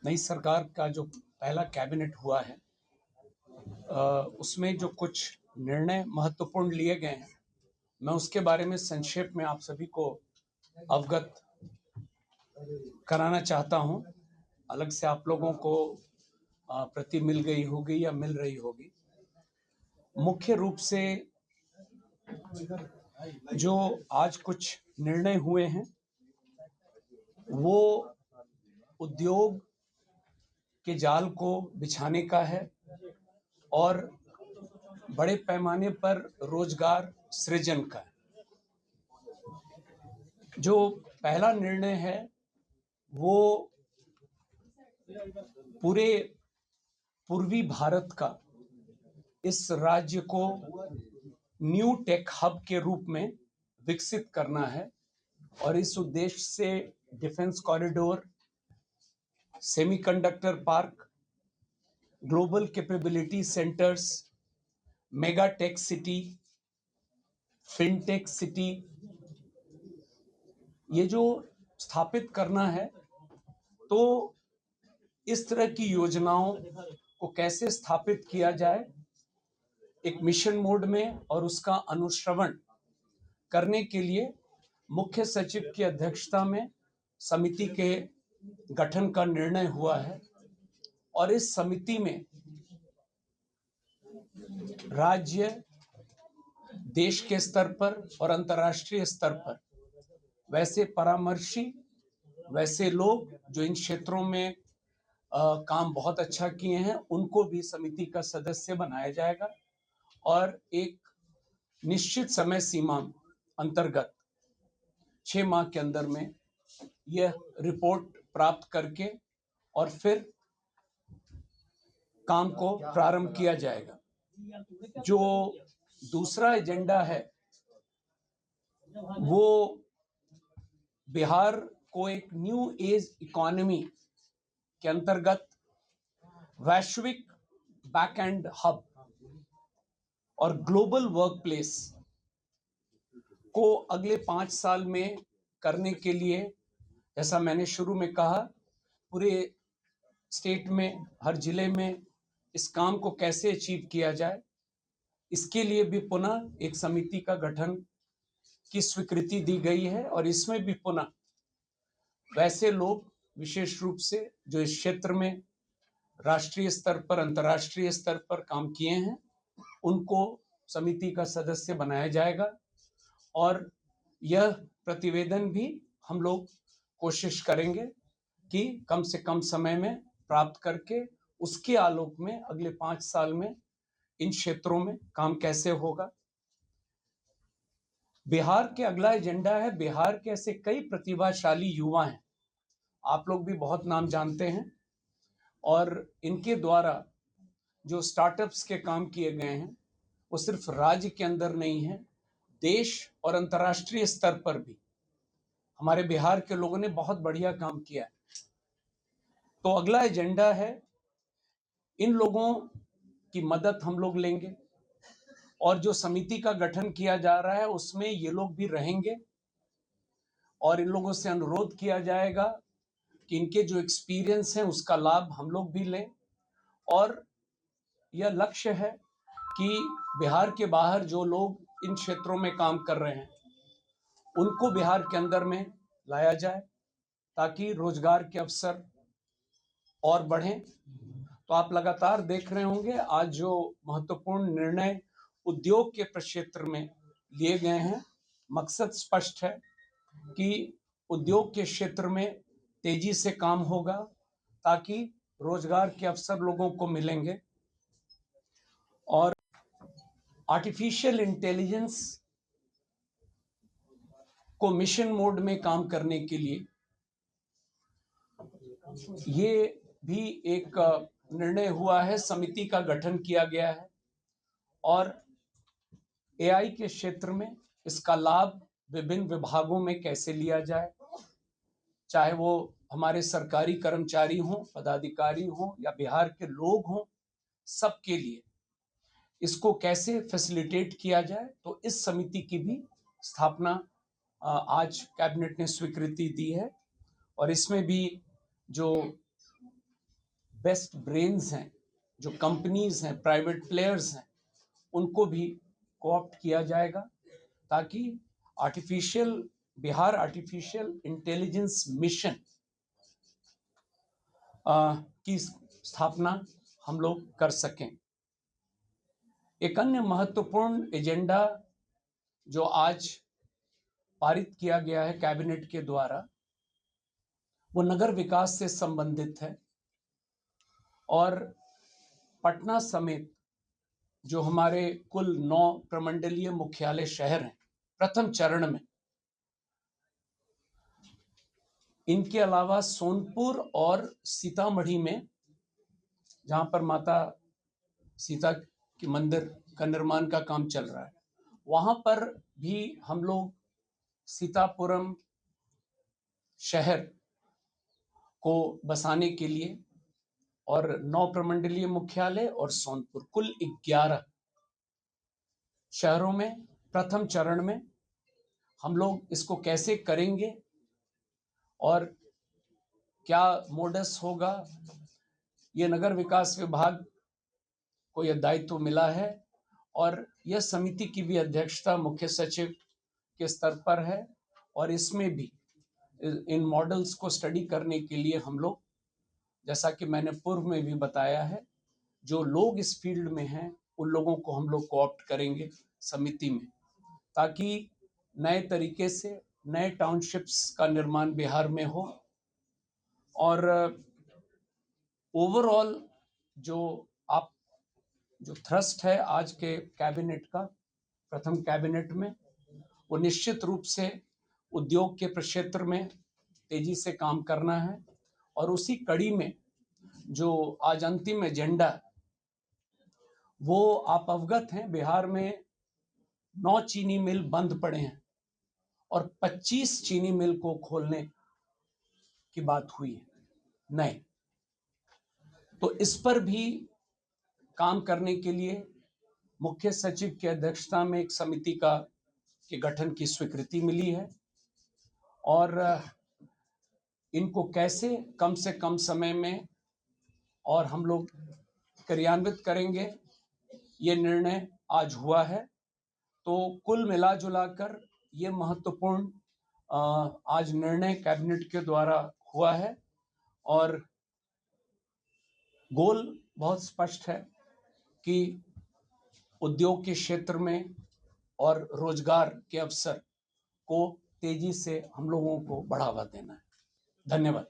नई सरकार का जो पहला कैबिनेट हुआ है उसमें जो कुछ निर्णय महत्वपूर्ण लिए गए हैं, मैं उसके बारे में संक्षेप में आप सभी को अवगत कराना चाहता हूं। अलग से आप लोगों को प्रति मिल गई होगी या मिल रही होगी। मुख्य रूप से जो आज कुछ निर्णय हुए हैं वो उद्योग के जाल को बिछाने का है और बड़े पैमाने पर रोजगार सृजन का है। जो पहला निर्णय है वो पूरे पूर्वी भारत का इस राज्य को न्यू टेक हब के रूप में विकसित करना है और इस उद्देश्य से defence corridor, semiconductor park, global capability centres, mega tech city, fintech city, ये जो स्थापित करना है, तो इस तरह की योजनाओं को कैसे स्थापित किया जाए एक मिशन मोड में और उसका अनुश्रवण करने के लिए मुख्य सचिव की अध्यक्षता में समिति के गठन का निर्णय हुआ है और इस समिति में राज्य, देश के स्तर पर और अंतर्राष्ट्रीय स्तर पर वैसे परामर्शी, वैसे लोग जो इन क्षेत्रों में काम बहुत अच्छा किए हैं, उनको भी समिति का सदस्य बनाया जाएगा और एक निश्चित समय सीमा अंतर्गत 6 माह के अंदर में यह रिपोर्ट प्राप्त करके और फिर काम को प्रारंभ किया जाएगा। जो दूसरा एजेंडा है वो बिहार को एक न्यू एज इकोनॉमी के अंतर्गत वैश्विक बैक एंड हब और ग्लोबल वर्क प्लेस को अगले 5 साल में करने के लिए, जैसा मैंने शुरू में कहा, पूरे स्टेट में हर जिले में इस काम को कैसे अचीव किया जाए, इसके लिए भी पुनः एक समिति का गठन की स्वीकृति दी गई है और इसमें भी पुनः वैसे लोग विशेष रूप से जो इस क्षेत्र में राष्ट्रीय स्तर पर, अंतर्राष्ट्रीय स्तर पर काम किए हैं, उनको समिति का सदस्य बनाया जाएगा और यह प्रतिवेदन भी हम लोग कोशिश करेंगे कि कम से कम समय में प्राप्त करके उसके आलोक में अगले 5 साल में इन क्षेत्रों में काम कैसे होगा। बिहार के अगला एजेंडा है, बिहार के ऐसे कई प्रतिभाशाली युवा हैं, आप लोग भी बहुत नाम जानते हैं, और इनके द्वारा जो स्टार्टअप्स के काम किए गए हैं वो सिर्फ राज्य के अंदर नहीं है, देश और अंतर्राष्ट्रीय स्तर पर भी हमारे बिहार के लोगों ने बहुत बढ़िया काम किया है। तो अगला एजेंडा है, इन लोगों की मदद हम लोग लेंगे और जो समिति का गठन किया जा रहा है उसमें ये लोग भी रहेंगे और इन लोगों से अनुरोध किया जाएगा कि इनके जो एक्सपीरियंस है उसका लाभ हम लोग भी लें और यह लक्ष्य है कि बिहार के बाहर जो लोग इन क्षेत्रों में काम कर रहे हैं उनको बिहार के अंदर में लाया जाए ताकि रोजगार के अवसर और बढ़ें। तो आप लगातार देख रहे होंगे आज जो महत्वपूर्ण निर्णय उद्योग के प्रक्षेत्र में लिए गए हैं, मकसद स्पष्ट है कि उद्योग के क्षेत्र में तेजी से काम होगा ताकि रोजगार के अवसर लोगों को मिलेंगे और आर्टिफिशियल इंटेलिजेंस को मिशन मोड में काम करने के लिए ये भी एक निर्णय हुआ है, समिति का गठन किया गया है और एआई के क्षेत्र में इसका लाभ विभिन्न विभागों में कैसे लिया जाए, चाहे वो हमारे सरकारी कर्मचारी हों, पदाधिकारी हों या बिहार के लोग हों, सबके लिए इसको कैसे फैसिलिटेट किया जाए। तो इस समिति की भी स्थापना आज कैबिनेट ने स्वीकृति दी है और इसमें भी जो बेस्ट ब्रेन्स हैं, जो कंपनीज हैं, प्राइवेट प्लेयर्स हैं, उनको भी कोऑप्ट किया जाएगा ताकि बिहार आर्टिफिशियल इंटेलिजेंस मिशन की स्थापना हम लोग कर सकें। एक अन्य महत्वपूर्ण एजेंडा जो आज पारित किया गया है कैबिनेट के द्वारा, वो नगर विकास से संबंधित है और पटना समेत जो हमारे कुल 9 प्रमंडलीय मुख्यालय शहर हैं, प्रथम चरण में इनके अलावा सोनपुर और सीतामढ़ी में, जहां पर माता सीता के मंदिर का निर्माण का काम चल रहा है, वहां पर भी हम लोग सीतापुरम शहर को बसाने के लिए और 9 प्रमंडलीय मुख्यालय और सोनपुर, कुल 11 शहरों में प्रथम चरण में हम लोग इसको कैसे करेंगे और क्या मोडस होगा, ये नगर विकास विभाग को यह दायित्व मिला है और यह समिति की भी अध्यक्षता मुख्य सचिव के स्तर पर है और इसमें भी इन मॉडल्स को स्टडी करने के लिए हम लोग, जैसा कि मैंने पूर्व में भी बताया है, जो लोग इस फील्ड में हैं उन लोगों को हम लोग कोऑप्ट करेंगे समिति में, ताकि नए तरीके से नए टाउनशिप्स का निर्माण बिहार में हो और ओवरऑल जो थ्रस्ट है आज के कैबिनेट का, प्रथम कैबिनेट में, वो निश्चित रूप से उद्योग के क्षेत्र में तेजी से काम करना है और उसी कड़ी में जो आज अंतिम एजेंडा, वो आप अवगत हैं, बिहार में 9 चीनी मिल बंद पड़े हैं और 25 चीनी मिल को खोलने की बात हुई है नए। तो इस पर भी काम करने के लिए मुख्य सचिव की अध्यक्षता में एक समिति के गठन की स्वीकृति मिली है और इनको कैसे कम से कम समय में और हम लोग क्रियान्वित करेंगे, ये निर्णय आज हुआ है। तो कुल मिला जुलाकर ये महत्वपूर्ण आज निर्णय कैबिनेट के द्वारा हुआ है और गोल बहुत स्पष्ट है कि उद्योग के क्षेत्र में और रोजगार के अवसर को तेजी से हम लोगों को बढ़ावा देना है। धन्यवाद।